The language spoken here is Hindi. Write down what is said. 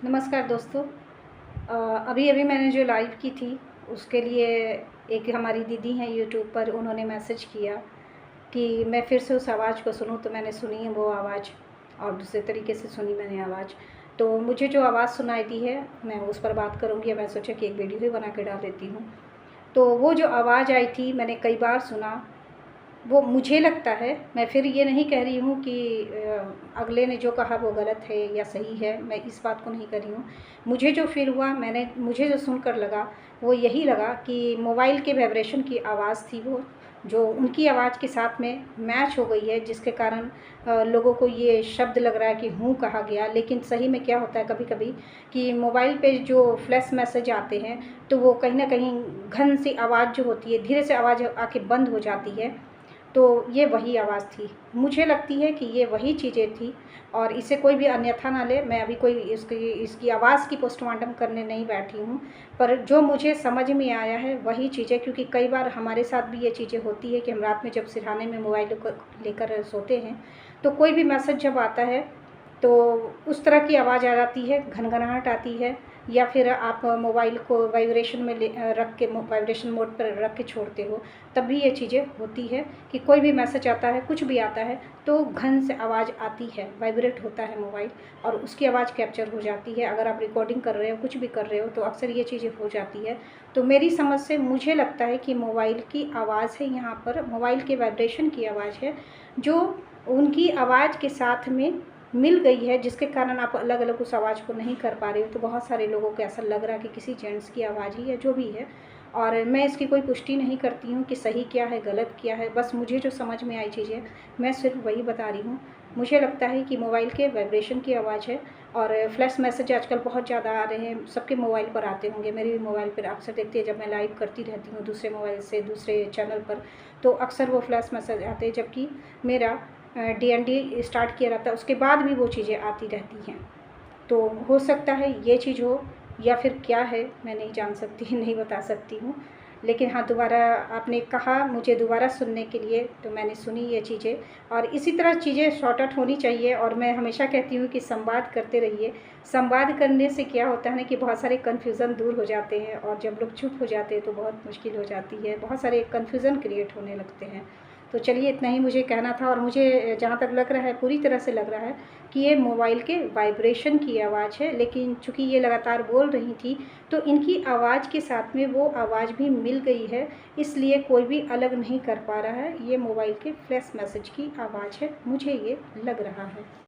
नमस्कार दोस्तों। अभी अभी मैंने जो लाइव की थी उसके लिए एक हमारी दीदी हैं यूट्यूब पर, उन्होंने मैसेज किया कि मैं फिर से उस आवाज़ को सुनूं, तो मैंने सुनी है वो आवाज़ और दूसरे तरीके से सुनी मैंने आवाज़। तो मुझे जो आवाज़ सुनाई दी है मैं उस पर बात करूंगी। मैं सोचा कि एक वीडियो ही बना के डाल देती हूँ। तो वो जो आवाज़ आई थी मैंने कई बार सुना। वो मुझे लगता है, मैं फिर ये नहीं कह रही हूँ कि अगले ने जो कहा वो गलत है या सही है, मैं इस बात को नहीं कर रही हूँ। मुझे जो फ़ील हुआ, मुझे जो सुनकर लगा वो यही लगा कि मोबाइल के वाइब्रेशन की आवाज़ थी वो, जो उनकी आवाज़ के साथ में मैच हो गई है, जिसके कारण लोगों को ये शब्द लग रहा है कि हूँ कहा गया। लेकिन सही में क्या होता है कभी-कभी कि मोबाइल पे जो फ्लैश मैसेज आते हैं तो वो कहीं न कहीं घन सी आवाज़ जो होती है, धीरे से आवाज़ आके बंद हो जाती है। तो ये वही आवाज़ थी। मुझे लगती है कि ये वही चीज़ें थी और इसे कोई भी अन्यथा ना ले। मैं अभी कोई इसकी आवाज़ की पोस्टमार्टम करने नहीं बैठी हूँ, पर जो मुझे समझ में आया है वही चीज़ें, क्योंकि कई बार हमारे साथ भी ये चीज़ें होती है कि हम रात में जब सिरहाने में मोबाइल को लेकर सोते हैं, तो कोई भी मैसेज जब आता है तो उस तरह की आवाज़ आ जाती है, घनघनाहट आती है, या फिर आप मोबाइल को वाइब्रेशन में रख के वाइब्रेशन मोड पर रख के छोड़ते हो, तब भी ये चीज़ें होती है कि कोई भी मैसेज आता है, कुछ भी आता है तो घन से आवाज़ आती है, वाइब्रेट होता है मोबाइल और उसकी आवाज़ कैप्चर हो जाती है। अगर आप रिकॉर्डिंग कर रहे हो, कुछ भी कर रहे हो, तो अक्सर ये चीज़ें हो जाती है। तो मेरी समझ से मुझे लगता है कि मोबाइल की आवाज़ है यहाँ पर, मोबाइल के वाइब्रेशन की आवाज़ है, जो उनकी आवाज़ के साथ में मिल गई है, जिसके कारण आप अलग-अलग उस आवाज़ को नहीं कर पा रहे हो। तो बहुत सारे लोगों को ऐसा लग रहा है कि किसी जेंट्स की आवाज़ ही है, जो भी है। और मैं इसकी कोई पुष्टि नहीं करती हूँ कि सही क्या है, गलत क्या है। बस मुझे जो समझ में आई चीज़ें, मैं सिर्फ वही बता रही हूँ। मुझे लगता है कि मोबाइल के वाइब्रेशन की आवाज़ है और फ्लैश मैसेज आजकल बहुत ज़्यादा आ रहे हैं, सबके मोबाइल पर आते होंगे। मेरे भी मोबाइल पर अक्सर देखती है, जब मैं लाइव करती रहती हूँ दूसरे मोबाइल से, दूसरे चैनल पर, तो अक्सर वो फ्लैश मैसेज आते हैं, जबकि मेरा डीएनडी स्टार्ट किया रहता है, उसके बाद भी वो चीज़ें आती रहती हैं। तो हो सकता है ये चीज़ हो, या फिर क्या है मैं नहीं जान सकती, नहीं बता सकती हूँ। लेकिन हाँ, दोबारा आपने कहा मुझे दोबारा सुनने के लिए, तो मैंने सुनी ये चीज़ें। और इसी तरह चीज़ें सॉर्ट आउट होनी चाहिए और मैं हमेशा कहती हूँ कि संवाद करते रहिए। संवाद करने से क्या होता है ना कि बहुत सारे कन्फ्यूज़न दूर हो जाते हैं, और जब लोग चुप हो जाते हैं तो बहुत मुश्किल हो जाती है, बहुत सारे कन्फ्यूज़न क्रिएट होने लगते हैं। तो चलिए, इतना ही मुझे कहना था। और मुझे जहाँ तक लग रहा है, पूरी तरह से लग रहा है कि ये मोबाइल के वाइब्रेशन की आवाज़ है। लेकिन चूँकि ये लगातार बोल रही थी, तो इनकी आवाज़ के साथ में वो आवाज़ भी मिल गई है, इसलिए कोई भी अलग नहीं कर पा रहा है। ये मोबाइल के फ्लैश मैसेज की आवाज़ है, मुझे ये लग रहा है।